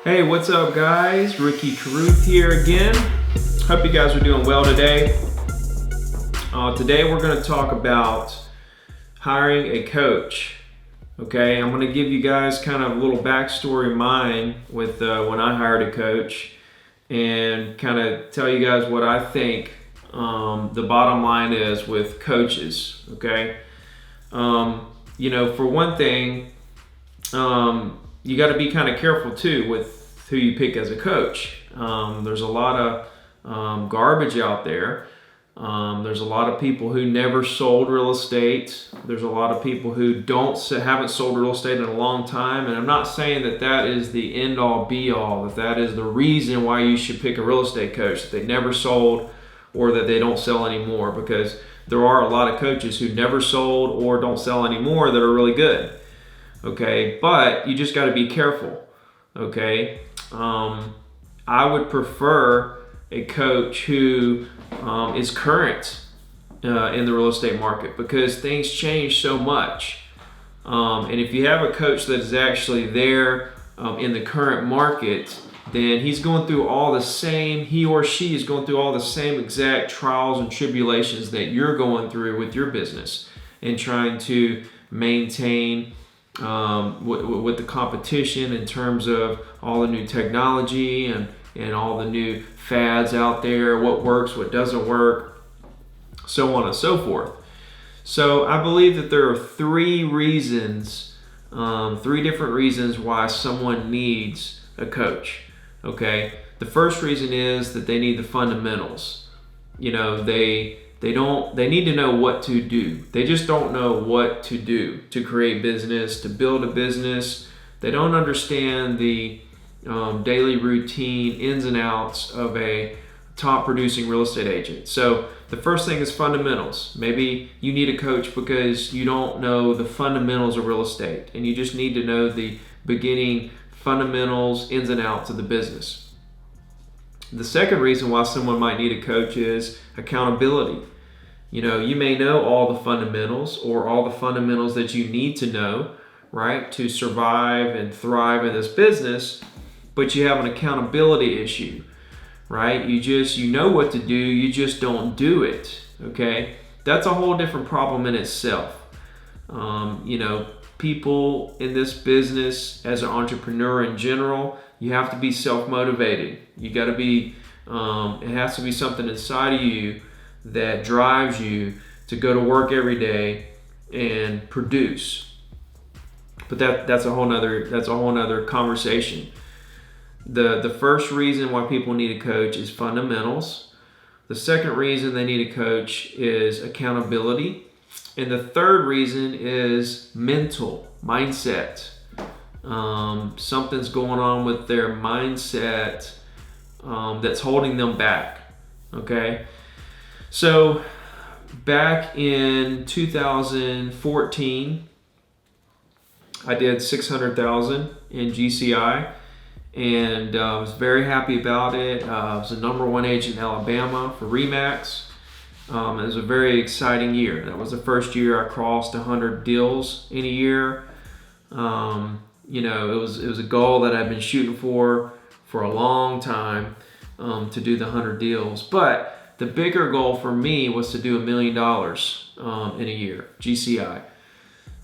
Hey, what's up guys? Ricky Carruth here again. Hope you guys are doing well today. Today we're going to talk about hiring a coach. Okay, I'm going to give you guys kind of a little backstory of mine with when I hired a coach and kind of tell you guys what I think the bottom line is with coaches. Okay, for one thing, you got to be kind of careful too with who you pick as a coach. There's a lot of garbage out there. There's a lot of people who never sold real estate. There's a lot of people who haven't sold real estate in a long time. And I'm not saying that that is the end all be all, that is the reason why you should pick a real estate coach, that they never sold or that they don't sell anymore, because there are a lot of coaches who never sold or don't sell anymore that are really good. Okay, but you just got to be careful. Okay, I would prefer a coach who is current in the real estate market, because things change so much. And if you have a coach that is actually there in the current market, then he or she is going through all the same exact trials and tribulations that you're going through with your business and trying to maintain with the competition in terms of all the new technology and all the new fads out there, what works, what doesn't work, so on and so forth. So I believe that there are three different reasons why someone needs a coach. Okay, the first reason is that they need the fundamentals. They need to know what to do. They just don't know what to do to create business, to build a business. They don't understand the daily routine ins and outs of a top producing real estate agent. So the first thing is fundamentals. Maybe you need a coach because you don't know the fundamentals of real estate and you just need to know the beginning fundamentals, ins and outs of the business. The second reason why someone might need a coach is accountability. You may know all the fundamentals or all the fundamentals that you need to know, right, to survive and thrive in this business, but you have an accountability issue, right? You know what to do, you just don't do it, okay? That's a whole different problem in itself. People in this business, as an entrepreneur in general, you have to be self-motivated. You got to be, it has to be something inside of you that drives you to go to work every day and produce. But that's a whole nother conversation. The first reason why people need a coach is fundamentals. The second reason they need a coach is accountability. And the third reason is mindset. Something's going on with their mindset that's holding them back. Okay? So back in 2014, I did $600,000 in GCI, and I was very happy about it. I was the number one agent in Alabama for RE/MAX. It was a very exciting year. That was the first year I crossed 100 deals in a year. It was a goal that I've been shooting for a long time, to do the 100 deals. But the bigger goal for me was to do $1 million in a year, GCI.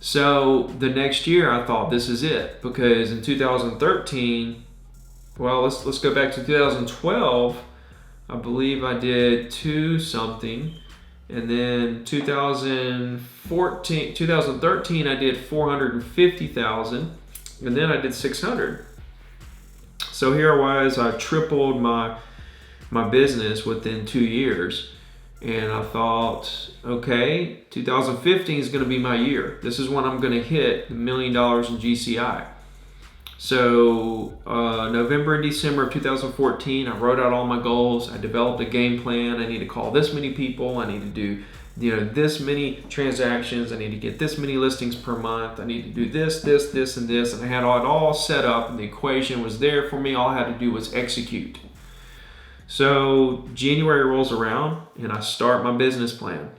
So the next year I thought, this is it, because in 2013, let's go back to 2012. I believe I did 2 something, and then 2013 I did 450,000, and then I did 600. So here I was, I tripled my business within 2 years, and I thought, okay, 2015 is going to be my year. This is when I'm going to hit $1 million in GCI. So November and December of 2014, I wrote out all my goals. I developed a game plan. I need to call this many people. I need to do this many transactions. I need to get this many listings per month. I need to do this, and this. And I had it all set up, and the equation was there for me. All I had to do was execute. So January rolls around, and I start my business plan.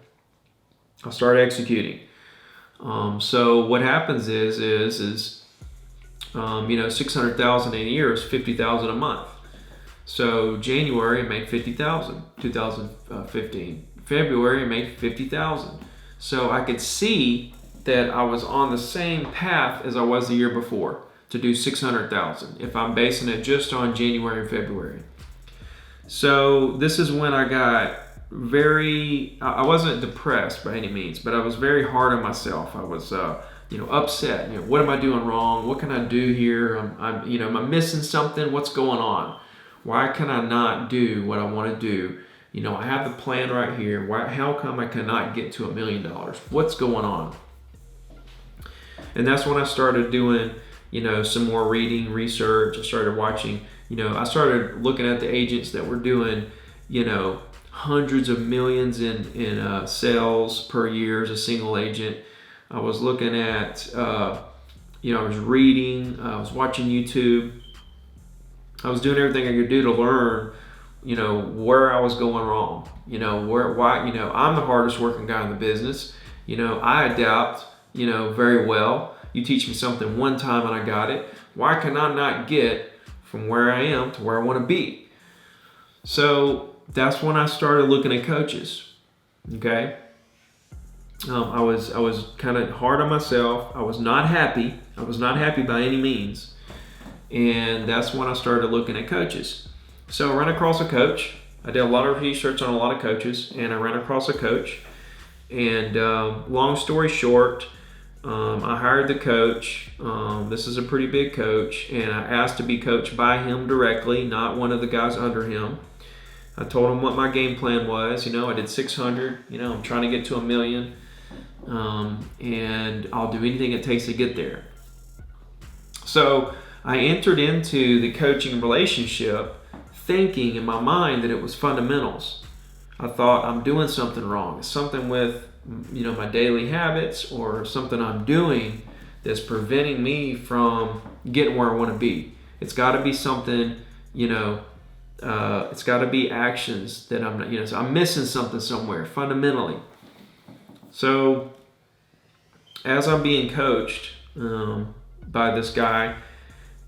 I start executing. So what happens is $600,000 in a year is $50,000 a month. So January I made $50,000, 2015. February I made $50,000. So I could see that I was on the same path as I was the year before to do $600,000 if I'm basing it just on January and February. So this is when I got I wasn't depressed by any means, but I was very hard on myself. I was upset. What am I doing wrong? What can I do here? Am I missing something? What's going on? Why can I not do what I want to do? I have the plan right here. How come I cannot get to $1 million? What's going on? And that's when I started doing, some more reading, research. I started watching, I started looking at the agents that were doing, hundreds of millions in sales per year as a single agent. I was looking at, I was reading, I was watching YouTube. I was doing everything I could do to learn, where I was going wrong. I'm the hardest working guy in the business. I adapt, very well. You teach me something one time and I got it. Why can I not get from where I am to where I want to be? So that's when I started looking at coaches. Okay. I was kind of hard on myself. I was not happy. I was not happy by any means. And that's when I started looking at coaches. So I ran across a coach. I did a lot of research on a lot of coaches, and I ran across a coach. And long story short, I hired the coach. This is a pretty big coach, and I asked to be coached by him directly, not one of the guys under him. I told him what my game plan was. I did 600. I'm trying to get to $1 million, and I'll do anything it takes to get there. So I entered into the coaching relationship thinking in my mind that it was fundamentals. I thought I'm doing something wrong. It's something with, my daily habits or something I'm doing that's preventing me from getting where I want to be. It's got to be something, it's got to be actions that I'm not, so I'm missing something somewhere fundamentally. So as I'm being coached by this guy,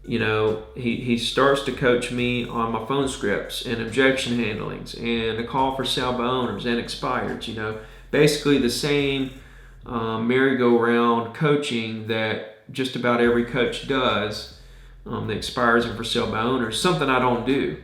he starts to coach me on my phone scripts and objection handlings and a call for sale by owners and expireds, basically the same merry-go-round coaching that just about every coach does, the expires and for sale by owners, something I don't do.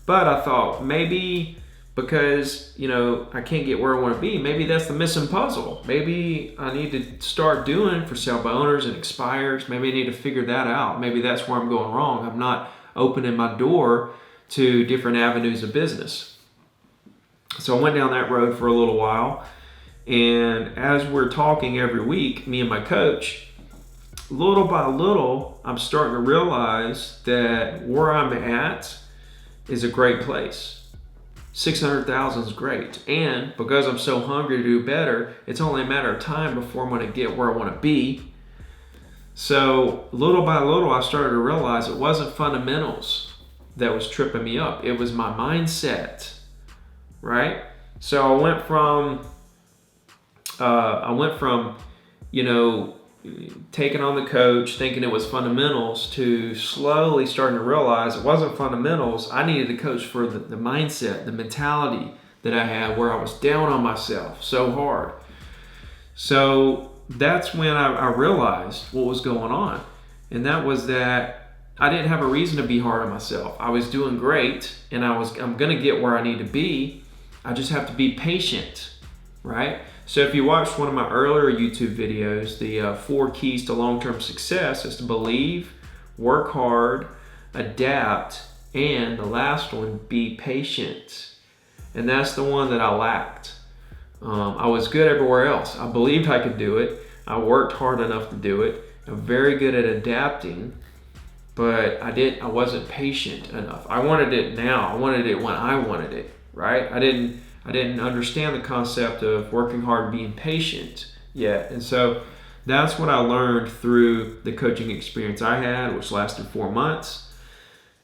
But I thought maybe because, I can't get where I want to be, maybe that's the missing puzzle. Maybe I need to start doing for sale by owners and expires. Maybe I need to figure that out. Maybe that's where I'm going wrong. I'm not opening my door to different avenues of business. So I went down that road for a little while. And as we're talking every week, me and my coach, little by little, I'm starting to realize that where I'm at is a great place. 600,000 is great. And because I'm so hungry to do better, it's only a matter of time before I'm going to get where I want to be. So little by little, I started to realize it wasn't fundamentals that was tripping me up. It was my mindset, right? So I went from taking on the coach, thinking it was fundamentals, to slowly starting to realize it wasn't fundamentals. I needed a coach for the mindset, the mentality that I had where I was down on myself so hard. So that's when I realized what was going on. And that was that I didn't have a reason to be hard on myself. I was doing great and I'm going to get where I need to be. I just have to be patient, right? So if you watched one of my earlier YouTube videos, the 4 keys to long-term success is to believe, work hard, adapt, and the last one, be patient. And that's the one that I lacked. I was good everywhere else. I believed I could do it. I worked hard enough to do it. I'm very good at adapting, but I wasn't patient enough. I wanted it now. I wanted it when I wanted it, right? I didn't understand the concept of working hard and being patient yet. And so that's what I learned through the coaching experience I had, which lasted 4 months.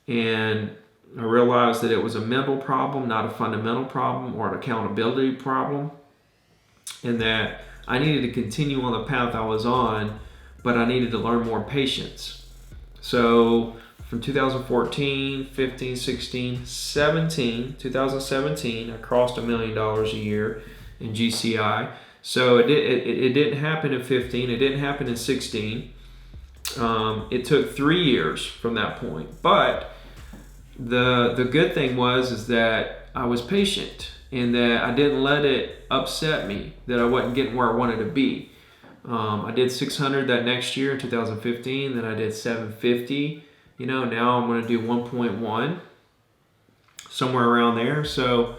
And I realized that it was a mental problem, not a fundamental problem or an accountability problem. And that I needed to continue on the path I was on, but I needed to learn more patience. So from 2014, 15, 16, 17, 2017, I crossed $1 million a year in GCI. So it didn't happen in 15. It didn't happen in 16. It took 3 years from that point. But the good thing is that I was patient and that I didn't let it upset me that I wasn't getting where I wanted to be. I did 600 that next year in 2015. Then I did 750. Now I'm going to do 1.1, somewhere around there. So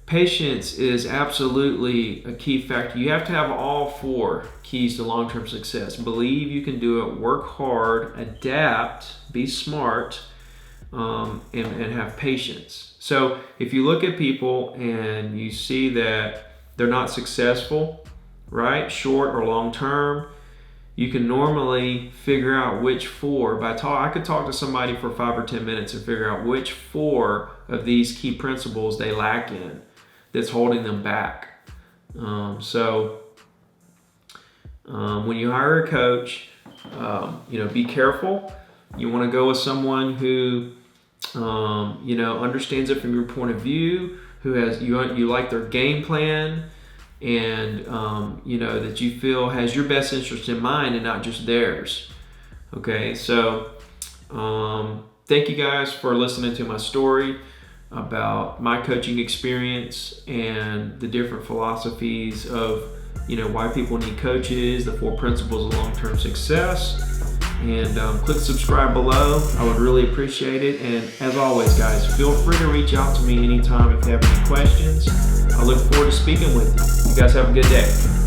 patience is absolutely a key factor. You have to have all 4 keys to long-term success. Believe you can do it, work hard, adapt, be smart, and have patience. So if you look at people and you see that they're not successful, right, short or long term, you can normally figure out which 4. I could talk to somebody for 5 or 10 minutes and figure out which 4 of these key principles they lack in that's holding them back. So when you hire a coach, be careful. You want to go with someone who understands it from your point of view, who has you like their game plan, and that you feel has your best interest in mind and not just theirs. Okay, so thank you guys for listening to my story about my coaching experience and the different philosophies of why people need coaches, the 4 principles of long-term success. And click subscribe below. I would really appreciate it. And as always, guys, feel free to reach out to me anytime if you have any questions. I look forward to speaking with you. You guys have a good day.